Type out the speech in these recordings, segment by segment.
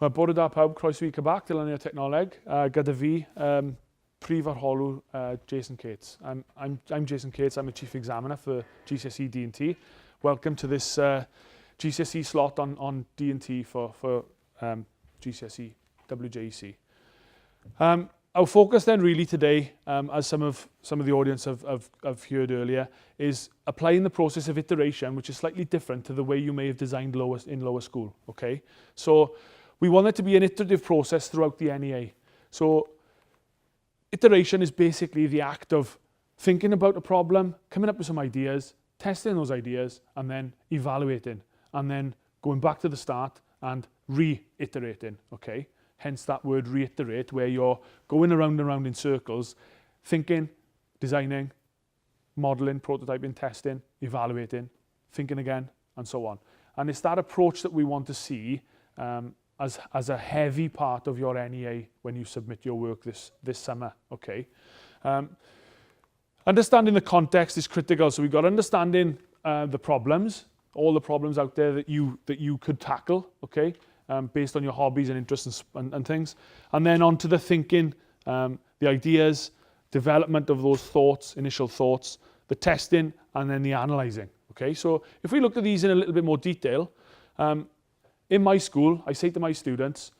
Mae bore da pawb, croeso i CBAC, dilynio technoleg, gyda fi, prif arholwr Jason Cates. I'm Jason Cates, I'm a Chief Examiner for GCSE D&T. Welcome to this GCSE slot on D&T for GCSE WJEC. Our focus then really today, as some of the audience have heard earlier, is applying the process of iteration, which is slightly different to the way you may have designed in lower school. Okay, so we want it to be an iterative process throughout the NEA. So iteration is basically the act of thinking about a problem, coming up with some ideas, testing those ideas, and then evaluating, and then going back to the start and reiterating. Okay. Hence that word reiterate, where you're going around and around in circles, thinking, designing, modeling, prototyping, testing, evaluating, thinking again, and so on. And it's that approach that we want to see as a heavy part of your NEA when you submit your work this summer. Okay. Understanding the context is critical. So we've got understanding the problems, all the problems out there that you could tackle. Okay. Based on your hobbies and interests and things. And then on to the thinking, the ideas, development of those thoughts, initial thoughts, the testing, and then the analysing. Okay, so if we look at these in a little bit more detail, in my school, I say to my students,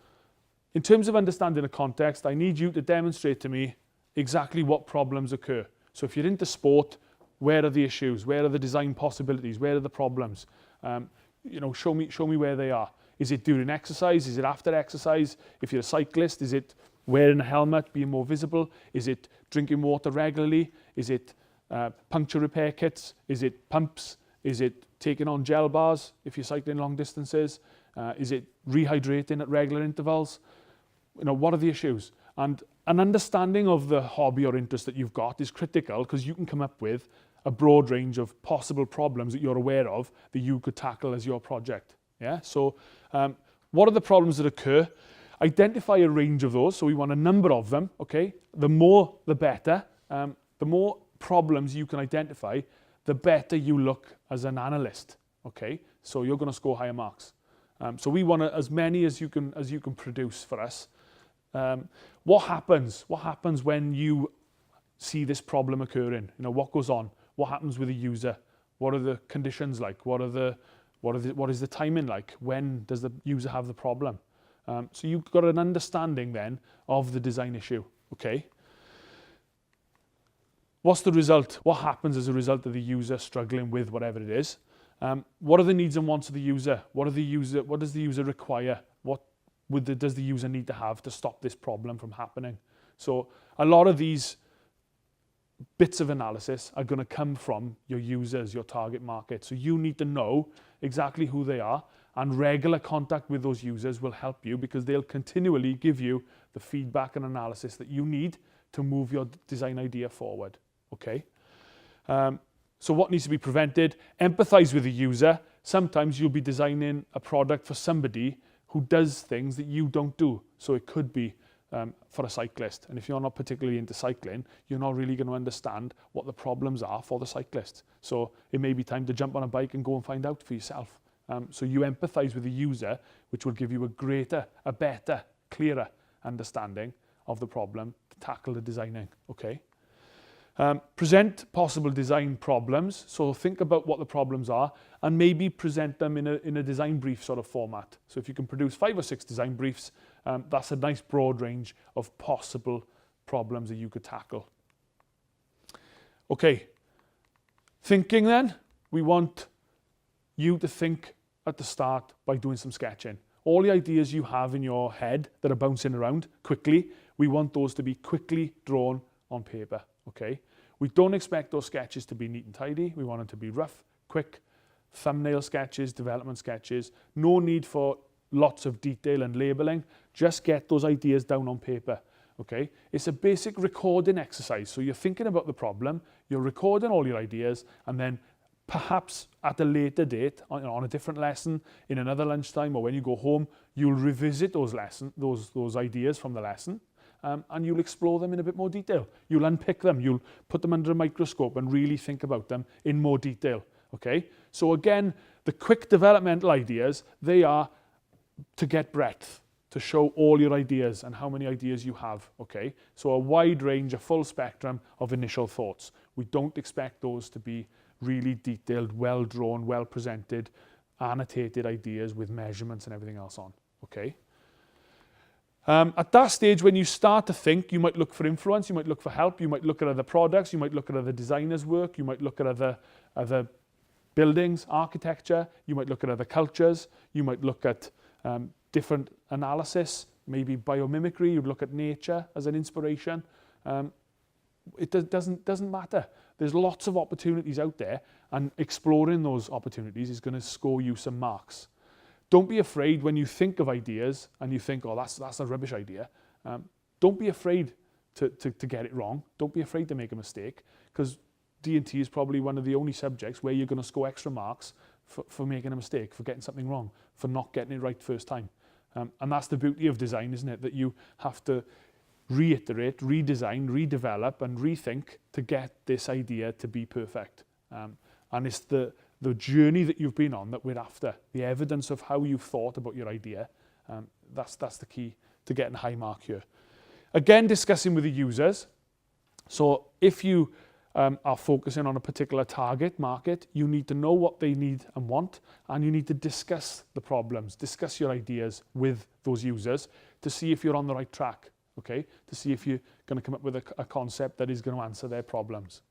in terms of understanding the context, I need you to demonstrate to me exactly what problems occur. So if you're into sport, where are the issues? Where are the design possibilities? Where are the problems? Show me where they are. Is it during exercise? Is it after exercise? If you're a cyclist, is it wearing a helmet, being more visible? Is it drinking water regularly? Is it puncture repair kits? Is it pumps? Is it taking on gel bars if you're cycling long distances? Is it rehydrating at regular intervals? What are the issues? And an understanding of the hobby or interest that you've got is critical, because you can come up with a broad range of possible problems that you're aware of that you could tackle as your project. Yeah. So what are the problems that occur? Identify a range of those. So we want a number of them. Okay. The more, the better. The more problems you can identify, the better you look as an analyst. Okay. So you're going to score higher marks. So we want as many as you can produce for us. What happens? What happens when you see this problem occurring? What goes on? What happens with the user? What are the conditions like? What is the timing like? When does the user have the problem? So you've got an understanding then of the design issue. Okay. What's the result? What happens as a result of the user struggling with whatever it is? What are the needs and wants of the user? What does the user require? What does the user need to have to stop this problem from happening? So a lot of these bits of analysis are going to come from your users, your target market. So you need to know exactly who they are, and regular contact with those users will help you, because they'll continually give you the feedback and analysis that you need to move your design idea forward. Okay. So what needs to be prevented? Empathize with the user. Sometimes you'll be designing a product for somebody who does things that you don't do. So it could be for a cyclist. And if you're not particularly into cycling, you're not really going to understand what the problems are for the cyclist. So it may be time to jump on a bike and go and find out for yourself. So you empathize with the user, which will give you a better, clearer understanding of the problem to tackle the designing. Okay. Present possible design problems. So think about what the problems are and maybe present them in a design brief sort of format. So if you can produce 5 or 6 design briefs, that's a nice broad range of possible problems that you could tackle. Okay. Thinking then, we want you to think at the start by doing some sketching. All the ideas you have in your head that are bouncing around quickly, we want those to be quickly drawn on paper. Okay, we don't expect those sketches to be neat and tidy. We want them to be rough, quick, thumbnail sketches, development sketches. No need for lots of detail and labeling. Just get those ideas down on paper. Okay, it's a basic recording exercise. So you're thinking about the problem, you're recording all your ideas, and then perhaps at a later date, on a different lesson, in another lunchtime, or when you go home, you'll revisit those ideas from the lesson. And you'll explore them in a bit more detail. You'll unpick them, you'll put them under a microscope and really think about them in more detail. Okay? So again, the quick developmental ideas, they are to get breadth, to show all your ideas and how many ideas you have, okay? So a wide range, a full spectrum of initial thoughts. We don't expect those to be really detailed, well-drawn, well-presented, annotated ideas with measurements and everything else on, okay? At that stage, when you start to think, you might look for influence, you might look for help, you might look at other products, you might look at other designers' work, you might look at other buildings, architecture, you might look at other cultures, you might look at different analysis, maybe biomimicry, you'd look at nature as an inspiration. It doesn't matter. There's lots of opportunities out there, and exploring those opportunities is going to score you some marks. Don't be afraid when you think of ideas and you think, oh, that's a rubbish idea. Don't be afraid to get it wrong. Don't be afraid to make a mistake, because D&T is probably one of the only subjects where you're going to score extra marks for making a mistake, for getting something wrong, for not getting it right first time. And that's the beauty of design, isn't it? That you have to reiterate, redesign, redevelop and rethink to get this idea to be perfect. And it's the journey that you've been on that we're after, the evidence of how you've thought about your idea. That's the key to getting a high mark here. Again, discussing with the users. So if you are focusing on a particular target market, you need to know what they need and want, and you need to discuss the problems, discuss your ideas with those users to see if you're on the right track, okay? To see if you're going to come up with a concept that is going to answer their problems.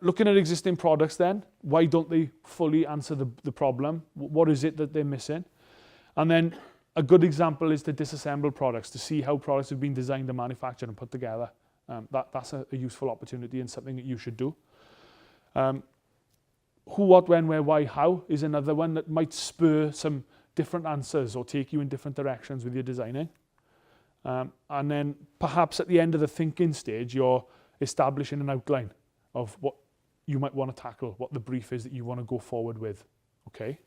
Looking at existing products then, why don't they fully answer the problem? What is it that they're missing? And then a good example is to disassemble products, to see how products have been designed and manufactured and put together. That's a useful opportunity and something that you should do. Who, what, when, where, why, how is another one that might spur some different answers or take you in different directions with your designing. And then perhaps at the end of the thinking stage, you're establishing an outline of what you might want to tackle, what the brief is that you want to go forward with, okay?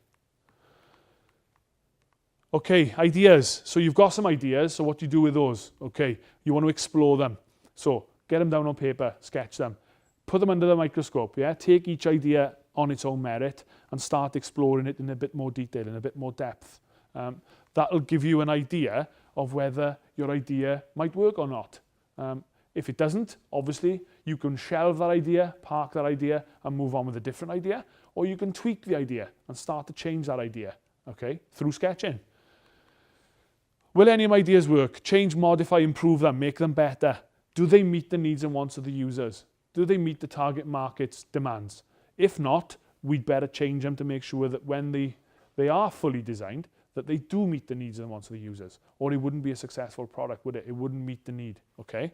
Okay, ideas. So you've got some ideas, so what do you do with those? Okay, you want to explore them. So get them down on paper, sketch them, put them under the microscope, yeah? Take each idea on its own merit and start exploring it in a bit more detail, in a bit more depth. That'll give you an idea of whether your idea might work or not. If it doesn't, obviously, you can shelve that idea, park that idea, and move on with a different idea, or you can tweak the idea and start to change that idea, okay, through sketching. Will any of my ideas work? Change, modify, improve them, make them better. Do they meet the needs and wants of the users? Do they meet the target market's demands? If not, we'd better change them to make sure that when they are fully designed, that they do meet the needs and wants of the users, or it wouldn't be a successful product, would it? It wouldn't meet the need, okay?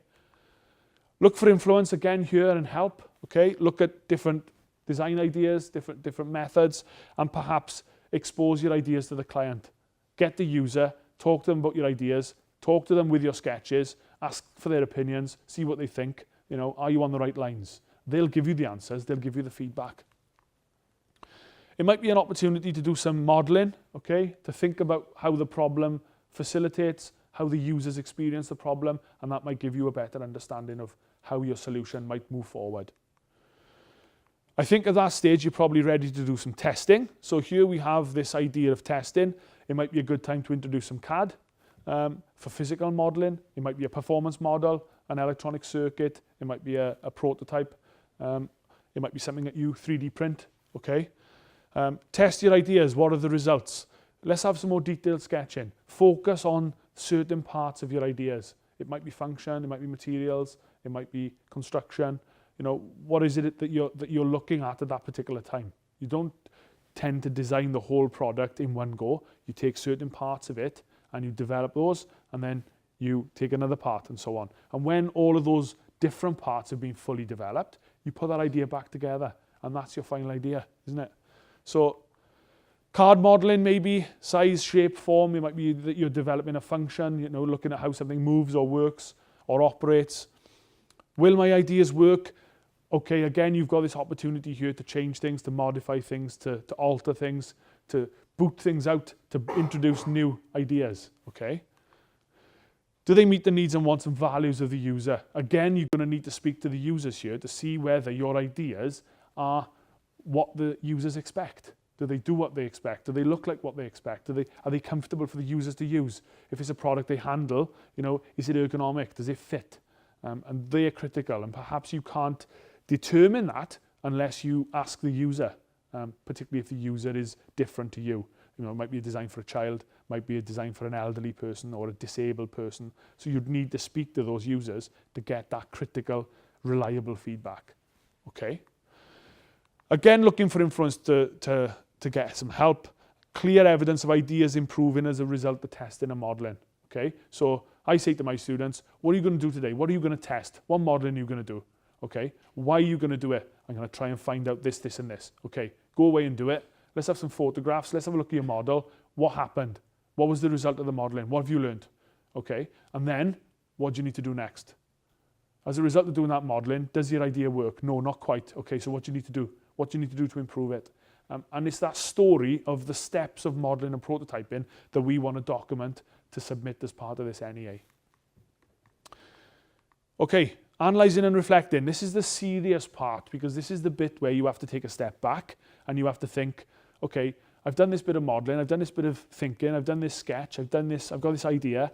Look for influence again here and help, okay? Look at different design ideas, different methods, and perhaps expose your ideas to the client. Get the user, talk to them about your ideas, talk to them with your sketches, ask for their opinions, see what they think. You know, are you on the right lines? They'll give you the answers, they'll give you the feedback. It might be an opportunity to do some modeling, okay? To think about how the problem facilitates, how the users experience the problem, and that might give you a better understanding of how your solution might move forward. I think at that stage, you're probably ready to do some testing. So here we have this idea of testing. It might be a good time to introduce some CAD for physical modeling. It might be a performance model, an electronic circuit. It might be a prototype. It might be something that you 3D print, okay? Test your ideas. What are the results? Let's have some more detailed sketching. Focus on certain parts of your ideas. It might be function, it might be materials, it might be construction. You know, what is it that you're looking at that particular time? You don't tend to design the whole product in one go. You take certain parts of it and you develop those, and then you take another part and so on. And when all of those different parts have been fully developed, you put that idea back together, and that's your final idea, isn't it? So card modeling, maybe size, shape, form. It might be that you're developing a function, you know, looking at how something moves or works or operates. Will my ideas work? Okay, again, you've got this opportunity here to change things, to modify things, to alter things, to boot things out, to introduce new ideas, okay? Do they meet the needs and wants and values of the user? Again, you're going to need to speak to the users here to see whether your ideas are what the users expect. Do they do what they expect? Do they look like what they expect? Are they comfortable for the users to use? If it's a product they handle, is it ergonomic? Does it fit? And they're critical, and perhaps you can't determine that unless you ask the user, particularly if the user is different to you. It might be a design for a child, might be a design for an elderly person or a disabled person. So you'd need to speak to those users to get that critical, reliable feedback. Okay? Again, looking for influence to get some help. Clear evidence of ideas improving as a result of testing and modelling. Okay? So I say to my students, what are you going to do today? What are you going to test? What modelling are you going to do? Okay? Why are you going to do it? I'm going to try and find out this, this and this. Okay? Go away and do it. Let's have some photographs. Let's have a look at your model. What happened? What was the result of the modelling? What have you learned? Okay? And then, what do you need to do next? As a result of doing that modelling, does your idea work? No, not quite. Okay, so what do you need to do? What do you need to do to improve it? And it's that story of the steps of modelling and prototyping that we want to document to submit as part of this NEA. Okay, analysing and reflecting. This is the serious part, because this is the bit where you have to take a step back and you have to think, okay, I've done this bit of modelling, I've done this bit of thinking, I've done this sketch, I've got this idea.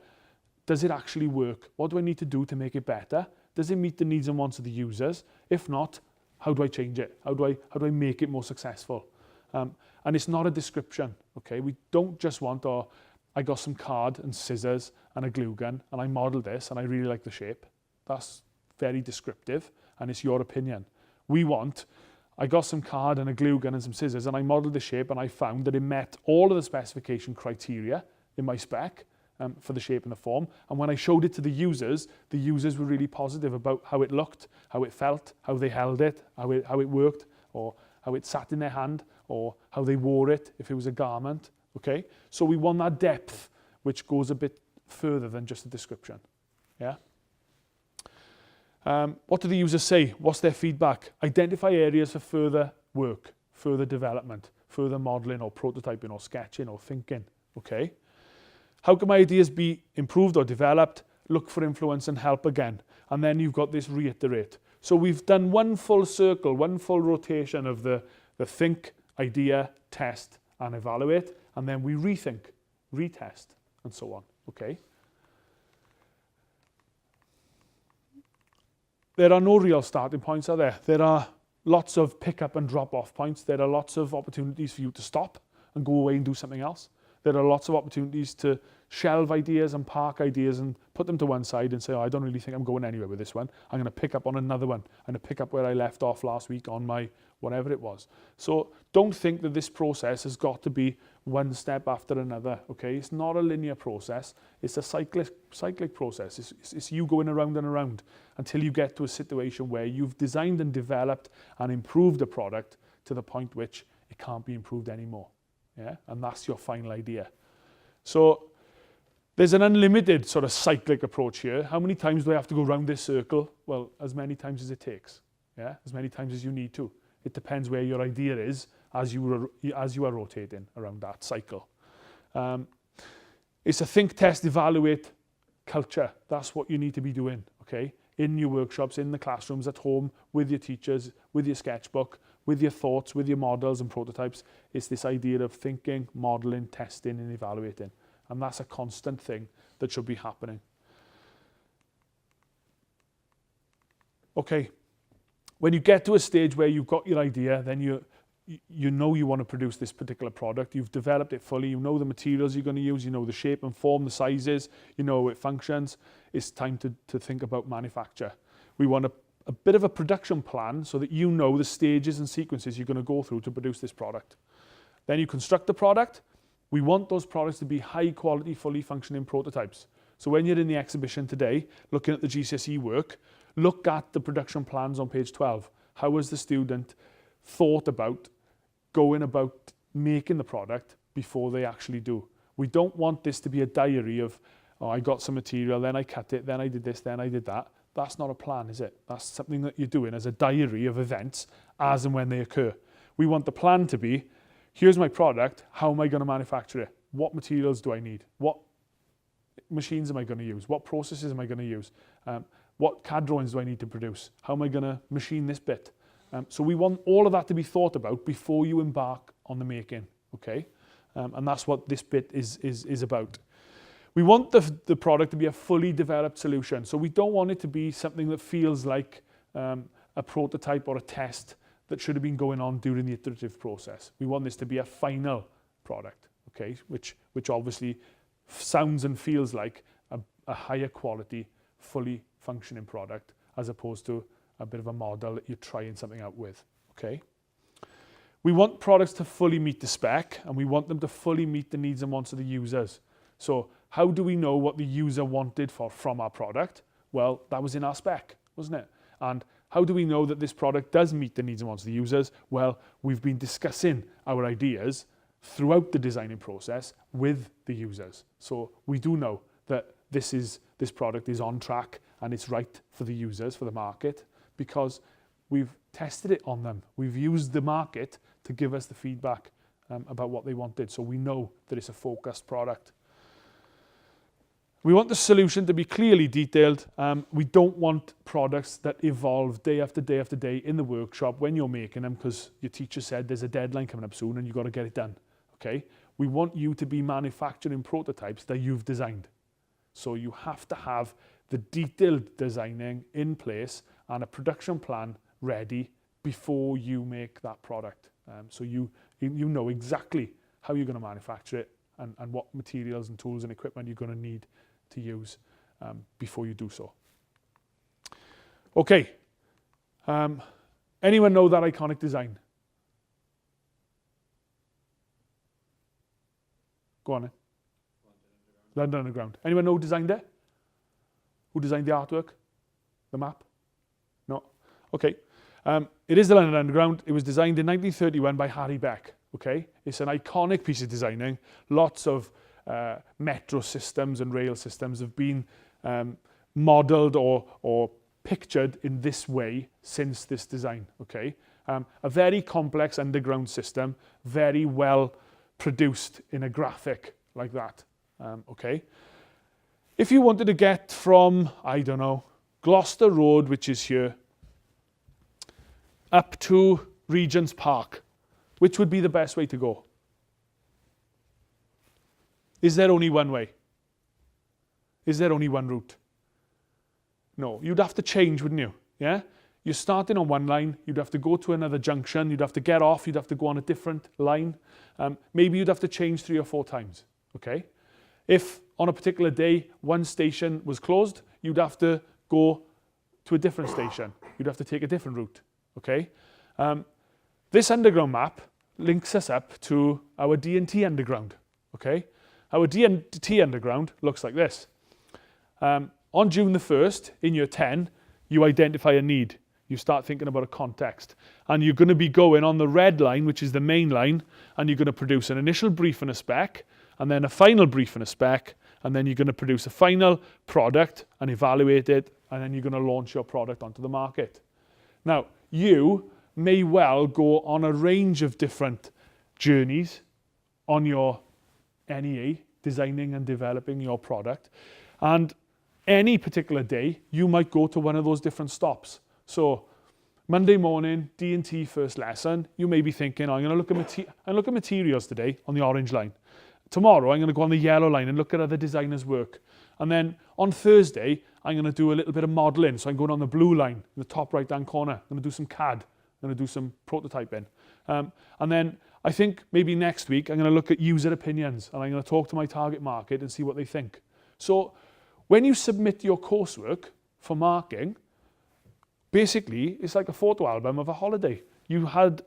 Does it actually work? What do I need to do to make it better? Does it meet the needs and wants of the users? If not, how do I change it? How do I make it more successful? And it's not a description, okay? We don't just want, I got some card and scissors and a glue gun and I modelled this and I really like the shape. That's very descriptive and it's your opinion. We want, I got some card and a glue gun and some scissors and I modelled the shape and I found that it met all of the specification criteria in my spec for the shape and the form. And when I showed it to the users were really positive about how it looked, how it felt, how they held it, how it worked, or how it sat in their hand, or how they wore it if it was a garment. Okay? So we want that depth, which goes a bit further than just a description. Yeah? What do the users say? What's their feedback? Identify areas for further work, further development, further modelling or prototyping or sketching or thinking. Okay? How can my ideas be improved or developed? Look for influence and help again. And then you've got this reiterate. So we've done one full circle, one full rotation of the think, idea, test, and evaluate. And then we rethink, retest, and so on. Okay? There are no real starting points, are there? There are lots of pick up and drop off points. There are lots of opportunities for you to stop and go away and do something else. There are lots of opportunities to shelve ideas and park ideas and put them to one side and say, I don't really think I'm going anywhere with this one. I'm going to pick up on another one. I'm going to pick up where I left off last week on my whatever it was. So don't think that this process has got to be one step after another, okay? It's not a linear process. It's a cyclic process. It's you going around and around until you get to a situation where you've designed and developed and improved a product to the point which it can't be improved anymore. Yeah, and that's your final idea. So there's an unlimited sort of cyclic approach here. How many times do I have to go around this circle? Well, as many times as it takes. Yeah, as many times as you need to. It depends where your idea is as you are rotating around that cycle. It's a think, test, evaluate culture. That's what you need to be doing, okay? In your workshops, in the classrooms, at home, with your teachers, with your sketchbook, with your thoughts, with your models and prototypes. It's this idea of thinking, modelling, testing and evaluating. And that's a constant thing that should be happening. Okay, when you get to a stage where you've got your idea, then you know you want to produce this particular product. You've developed it fully. You know the materials you're going to use. You know the shape and form, the sizes. You know how it functions. It's time to think about manufacture. We want a bit of a production plan so that you know the stages and sequences you're going to go through to produce this product. Then you construct the product. We want those products to be high quality, fully functioning prototypes. So when you're in the exhibition today, looking at the GCSE work, look at the production plans on page 12. How has the student thought about going about making the product before they actually do? We don't want this to be a diary of, oh, I got some material, then I cut it, then I did this, then I did that. That's not a plan, is it? That's something that you're doing as a diary of events as and when they occur. We want the plan to be, here's my product, how am I going to manufacture it? What materials do I need? What machines am I going to use? What processes am I going to use? What CAD drawings do I need to produce? How am I going to machine this bit? So we want all of that to be thought about before you embark on the making, okay? And that's what this bit is about. We want the product to be a fully developed solution. So we don't want it to be something that feels like a prototype or a test that should have been going on during the iterative process. We want this to be a final product, okay? Which obviously sounds and feels like a higher quality, fully functioning product, as opposed to a bit of a model that you're trying something out with, okay? We want products to fully meet the spec, and we want them to fully meet the needs and wants of the users. So how do we know what the user wanted from our product? Well, that was in our spec, wasn't it? And how do we know that this product does meet the needs and wants of the users? Well, we've been discussing our ideas throughout the designing process with the users. So we do know that this product is on track and it's right for the users, for the market, because we've tested it on them. We've used the market to give us the feedback about what they wanted. So we know that it's a focused product. We want the solution to be clearly detailed. We don't want products that evolve day after day after day in the workshop when you're making them, because your teacher said there's a deadline coming up soon and you've got to get it done. Okay? We want you to be manufacturing prototypes that you've designed. So you have to have the detailed designing in place and a production plan ready before you make that product. So you know exactly how you're going to manufacture it and what materials and tools and equipment you're going to need to use before you do so. Okay. Anyone know that iconic design? Go on then. London Underground. Anyone know who designed it? Who designed the artwork? The map? No? Okay. It is the London Underground. It was designed in 1931 by Harry Beck. Okay? It's an iconic piece of designing. Lots of metro systems and rail systems have been modelled or pictured in this way since this design. Okay? A very complex underground system, very well produced in a graphic like that. Okay? If you wanted to get from, I don't know, Gloucester Road, which is here, up to Regent's Park, which would be the best way to go? Is there only one way? Is there only one route? No, you'd have to change, wouldn't you? Yeah? You're starting on one line, you'd have to go to another junction, you'd have to get off, you'd have to go on a different line. Maybe you'd have to change 3 or 4 times, okay? If on a particular day, one station was closed, you'd have to go to a different station. You'd have to take a different route, okay? This underground map links us up to our D&T underground, okay? Our D&T underground looks like this. On June the 1st, in year 10, you identify a need. You start thinking about a context. And you're going to be going on the red line, which is the main line, and you're going to produce an initial brief and a spec, and then a final brief and a spec, and then you're going to produce a final product and evaluate it, and then you're going to launch your product onto the market. Now, you may well go on a range of different journeys on your NEA, designing and developing your product. And any particular day, you might go to one of those different stops. So Monday morning, D&T first lesson, you may be thinking, I'm going to look at materials today on the orange line. Tomorrow, I'm going to go on the yellow line and look at other designers' work. And then on Thursday, I'm going to do a little bit of modelling. So I'm going on the blue line, in the top right-hand corner. I'm going to do some CAD. I'm going to do some prototyping. And then I think maybe next week, I'm going to look at user opinions. And I'm going to talk to my target market and see what they think. So when you submit your coursework for marking, basically, it's like a photo album of a holiday. You had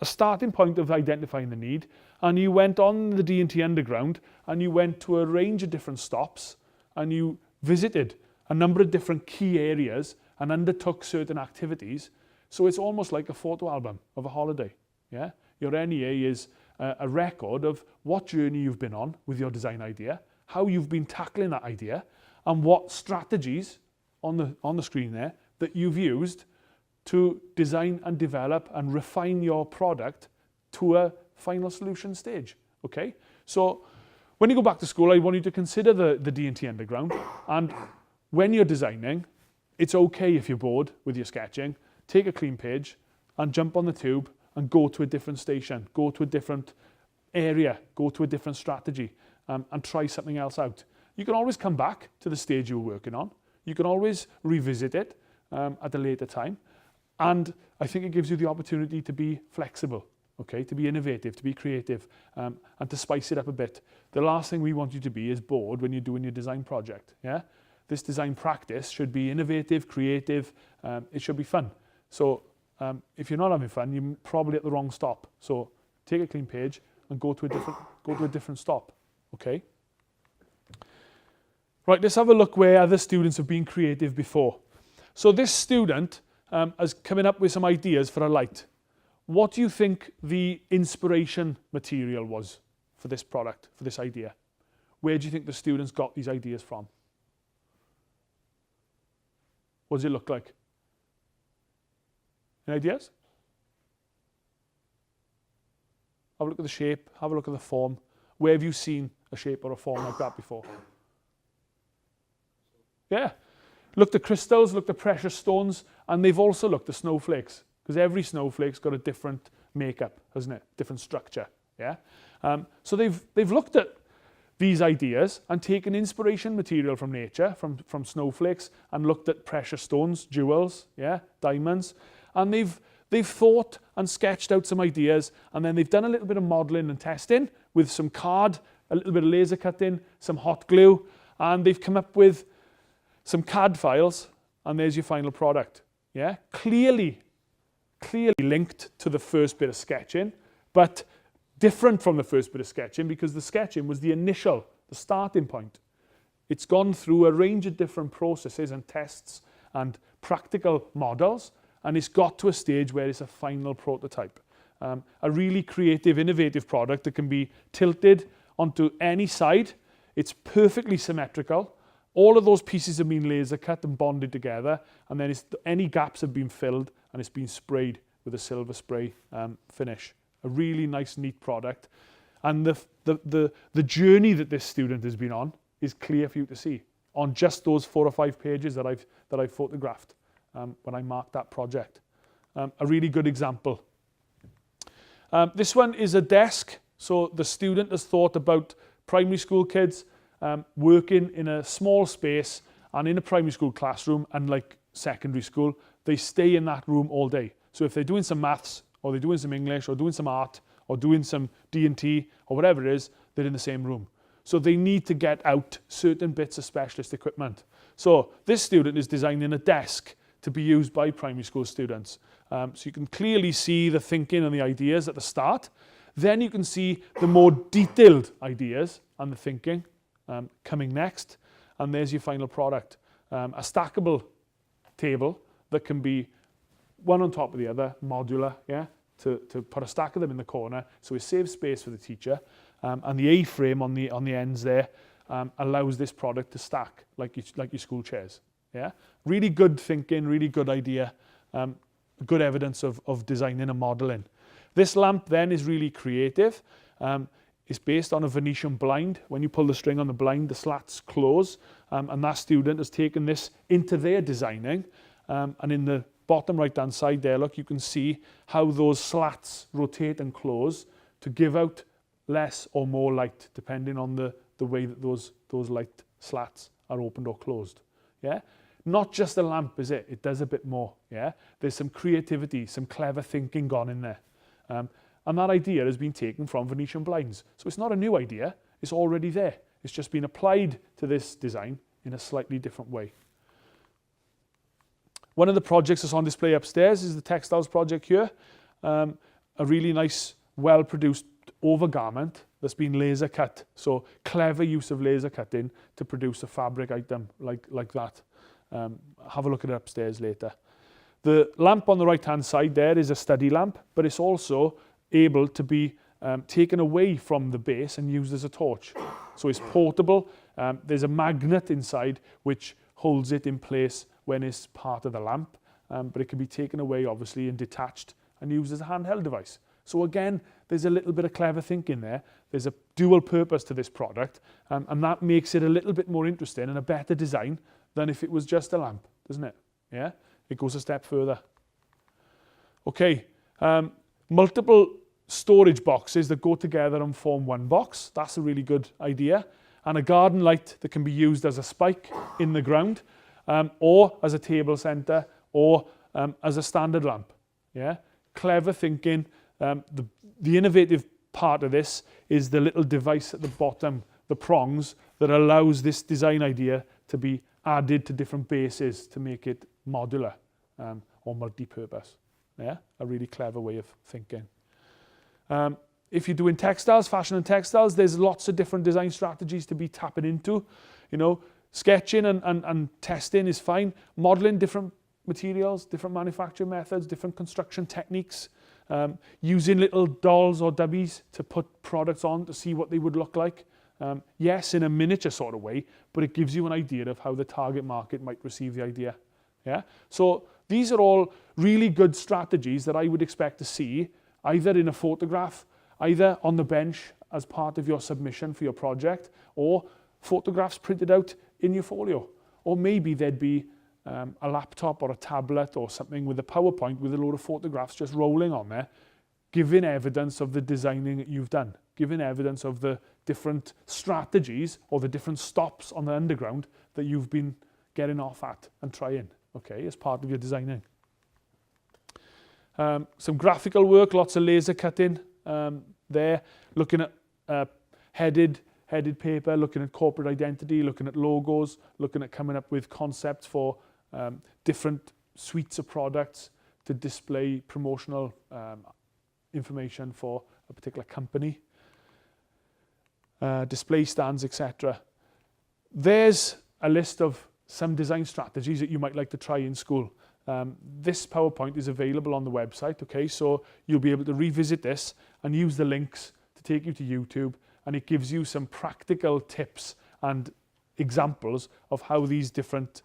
a starting point of identifying the need, and you went on the D&T Underground, and you went to a range of different stops, and you visited a number of different key areas and undertook certain activities. So it's almost like a photo album of a holiday. Yeah? Your NEA is a record of what journey you've been on with your design idea, how you've been tackling that idea, and what strategies on the screen there that you've used to design and develop and refine your product to a final solution stage, okay? So when you go back to school, I want you to consider the D&T Underground, and when you're designing, it's okay if you're bored with your sketching, take a clean page and jump on the tube and go to a different station, go to a different area, go to a different strategy, and try something else out. You can always come back to the stage you were working on. You can always revisit it at a later time. And I think it gives you the opportunity to be flexible, okay, to be innovative, to be creative, and to spice it up a bit. The last thing we want you to be is bored when you're doing your design project, yeah? This design practice should be innovative, creative, it should be fun. So if you're not having fun, you're probably at the wrong stop. So take a clean page and go to a different stop, okay? Right, let's have a look where other students have been creative before. So this student has coming up with some ideas for a light. What do you think the inspiration material was for this product, for this idea? Where do you think the students got these ideas from? What does it look like? Any ideas? Have a look at the shape, have a look at the form. Where have you seen a shape or a form like that before? Yeah. Looked at crystals, looked at precious stones, and they've also looked at snowflakes, because every snowflake's got a different makeup, hasn't it? Different structure, yeah? So they've looked at these ideas and taken inspiration material from nature, from snowflakes, and looked at precious stones, jewels, yeah, diamonds, and they've thought and sketched out some ideas, and then they've done a little bit of modelling and testing with some card, a little bit of laser cutting, some hot glue, and they've come up with some CAD files, and there's your final product. Yeah, clearly linked to the first bit of sketching, but different from the first bit of sketching, because the sketching was the starting point. It's gone through a range of different processes and tests and practical models, and it's got to a stage where it's a final prototype. A really creative, innovative product that can be tilted onto any side. It's perfectly symmetrical. All of those pieces have been laser cut and bonded together, and then any gaps have been filled, and it's been sprayed with a silver spray finish. A really nice, neat product. And the journey that this student has been on is clear for you to see on just those 4 or 5 pages that I've photographed when I marked that project. A really good example. This one is a desk. So the student has thought about primary school kids working in a small space and in a primary school classroom, and like secondary school, they stay in that room all day. So if they're doing some maths, or they're doing some English, or doing some art, or doing some D&T, or whatever it is, they're in the same room. So they need to get out certain bits of specialist equipment. So this student is designing a desk to be used by primary school students. So you can clearly see the thinking and the ideas at the start. Then you can see the more detailed ideas and the thinking coming next, and there's your final product. A stackable table that can be one on top of the other, modular, yeah, to put a stack of them in the corner, so it saves space for the teacher, and the A-frame on the ends there allows this product to stack like your school chairs. Yeah, really good thinking, really good idea, good evidence of designing and modelling. This lamp then is really creative. It's based on a Venetian blind. When you pull the string on the blind, the slats close, and that student has taken this into their designing. And in the bottom right-hand side there, look, you can see how those slats rotate and close to give out less or more light, depending on the way that those light slats are opened or closed. Yeah, not just a lamp, is it? It does a bit more. Yeah, there's some creativity, some clever thinking gone in there. And that idea has been taken from Venetian blinds. So it's not a new idea, it's already there. It's just been applied to this design in a slightly different way. One of the projects that's on display upstairs is the Textiles Project here. A really nice, well-produced overgarment that's been laser cut. So clever use of laser cutting to produce a fabric item like that. Have a look at it upstairs later. The lamp on the right-hand side there is a study lamp, but it's also able to be taken away from the base and used as a torch. So it's portable. There's a magnet inside which holds it in place when it's part of the lamp, but it can be taken away obviously and detached and used as a handheld device. So again, there's a little bit of clever thinking there. There's a dual purpose to this product, and that makes it a little bit more interesting and a better design than if it was just a lamp, doesn't it? Yeah, it goes a step further. Okay, multiple storage boxes that go together and form one box. That's a really good idea. And a garden light that can be used as a spike in the ground, or as a table center, or as a standard lamp. Yeah, clever thinking. The innovative part of this is the little device at the bottom, the prongs, that allows this design idea to be added to different bases to make it modular or multi-purpose. Yeah, a really clever way of thinking. If you're doing textiles, fashion and textiles, there's lots of different design strategies to be tapping into. You know, sketching and testing is fine. Modeling different materials, different manufacturing methods, different construction techniques. Using little dolls or dummies to put products on to see what they would look like. Yes, in a miniature sort of way, but it gives you an idea of how the target market might receive the idea. Yeah. So these are all really good strategies that I would expect to see either in a photograph, either on the bench as part of your submission for your project, or photographs printed out in your folio. Or maybe there'd be a laptop or a tablet or something with a PowerPoint with a load of photographs just rolling on there, giving evidence of the designing that you've done, giving evidence of the different strategies or the different stops on the underground that you've been getting off at and trying, okay, as part of your designing. Some graphical work, lots of laser cutting there, looking at headed paper, looking at corporate identity, looking at logos, looking at coming up with concepts for different suites of products to display promotional information for a particular company. Display stands, etc. There's a list of some design strategies that you might like to try in school. This PowerPoint is available on the website, okay, so you'll be able to revisit this and use the links to take you to YouTube, and it gives you some practical tips and examples of how these different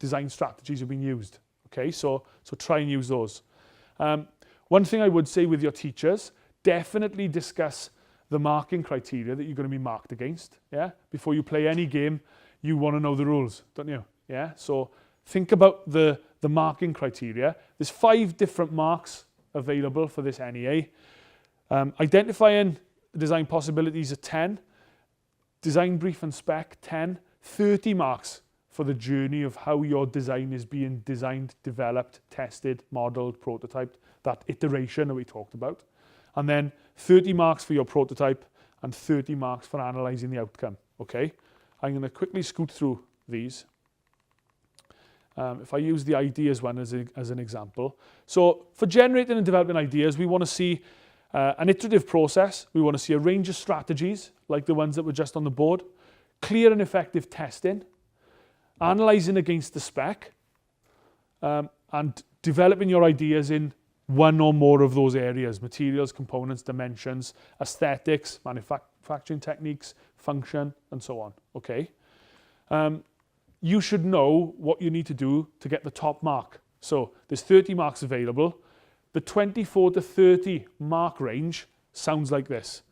design strategies have been used, okay, so try and use those. One thing I would say with your teachers, definitely discuss the marking criteria that you're going to be marked against. Yeah, before you play any game, you want to know the rules, don't you? Yeah, so think about the marking criteria. There's 5 different marks available for this NEA. Identifying design possibilities are 10. Design brief and spec 10. 30 marks for the journey of how your design is being designed, developed, tested, modeled, prototyped, that iteration that we talked about. And then 30 marks for your prototype and 30 marks for analysing the outcome, okay? I'm going to quickly scoot through these. If I use the ideas one as an example. So for generating and developing ideas, we want to see an iterative process. We want to see a range of strategies, like the ones that were just on the board. Clear and effective testing. Analysing against the spec. And developing your ideas in one or more of those areas: materials, components, dimensions, aesthetics, manufacturing techniques, function, and so on, okay? You should know what you need to do to get the top mark. So there's 30 marks available. The 24 to 30 mark range sounds like this.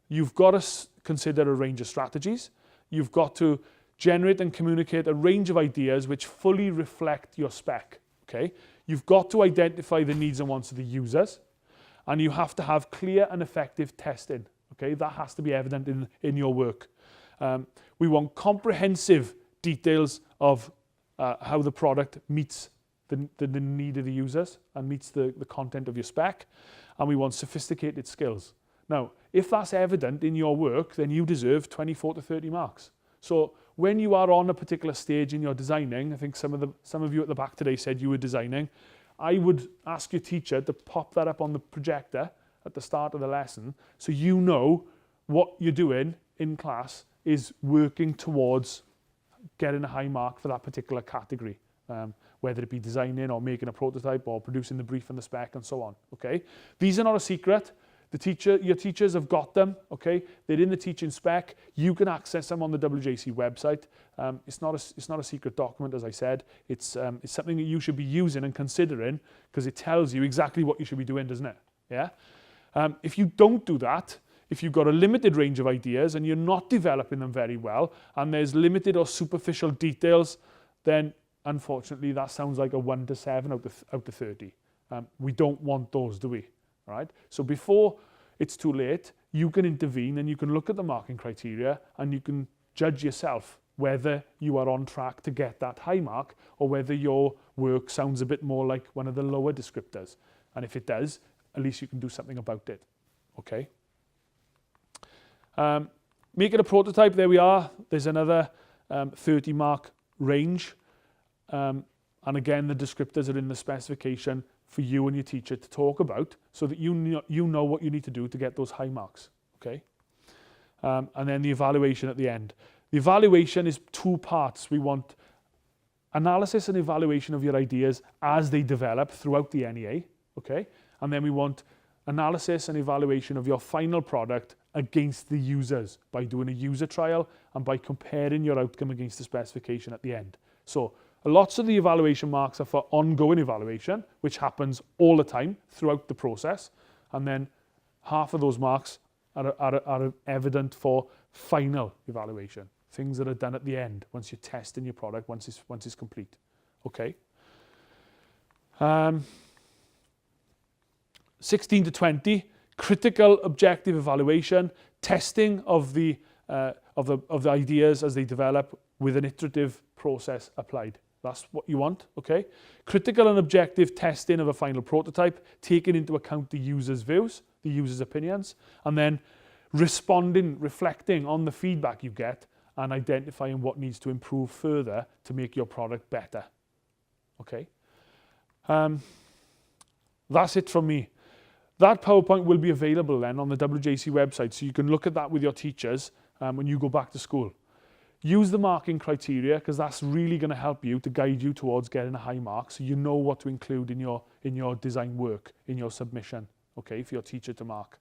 You've got to consider a range of strategies. You've got to generate and communicate a range of ideas which fully reflect your spec, okay? You've got to identify the needs and wants of the users, and you have to have clear and effective testing, okay? That has to be evident in your work. We want comprehensive details of how the product meets the need of the users and meets the content of your spec, and we want sophisticated skills. Now, if that's evident in your work, then you deserve 24 to 30 marks. So when you are on a particular stage in your designing, I think some of you at the back today said you were designing, I would ask your teacher to pop that up on the projector at the start of the lesson so you know what you're doing in class is working towards getting a high mark for that particular category, whether it be designing or making a prototype or producing the brief and the spec and so on, okay? These are not a secret. Your teachers have got them, okay? They're in the teaching spec. You can access them on the WJEC website. It's not a secret document, as I said. It's something that you should be using and considering because it tells you exactly what you should be doing, doesn't it? Yeah? If you don't do that, if you've got a limited range of ideas and you're not developing them very well and there's limited or superficial details, then unfortunately that sounds like a 1 to 7 out of 30. We don't want those, do we? all right? So before it's too late, you can intervene and you can look at the marking criteria and you can judge yourself whether you are on track to get that high mark or whether your work sounds a bit more like one of the lower descriptors. And if it does, at least you can do something about it, okay? Making a prototype, there we are. There's another 30 mark range. And again, the descriptors are in the specification for you and your teacher to talk about so that you know what you need to do to get those high marks, okay? And then the evaluation at the end. The evaluation is two parts. We want analysis and evaluation of your ideas as they develop throughout the NEA, okay? And then we want analysis and evaluation of your final product against the users by doing a user trial and by comparing your outcome against the specification at the end. So lots of the evaluation marks are for ongoing evaluation, which happens all the time throughout the process. And then half of those marks are evident for final evaluation, things that are done at the end once you're testing your product, once it's complete. Okay. 16 to 20, critical objective evaluation, testing of the ideas as they develop with an iterative process applied. That's what you want, okay? Critical and objective testing of a final prototype, taking into account the user's views, the user's opinions, and then reflecting on the feedback you get and identifying what needs to improve further to make your product better, okay? That's it from me. That PowerPoint will be available then on the WJEC website, so you can look at that with your teachers when you go back to school. Use the marking criteria because that's really going to help you to guide you towards getting a high mark, so you know what to include in your design work, in your submission, okay, for your teacher to mark.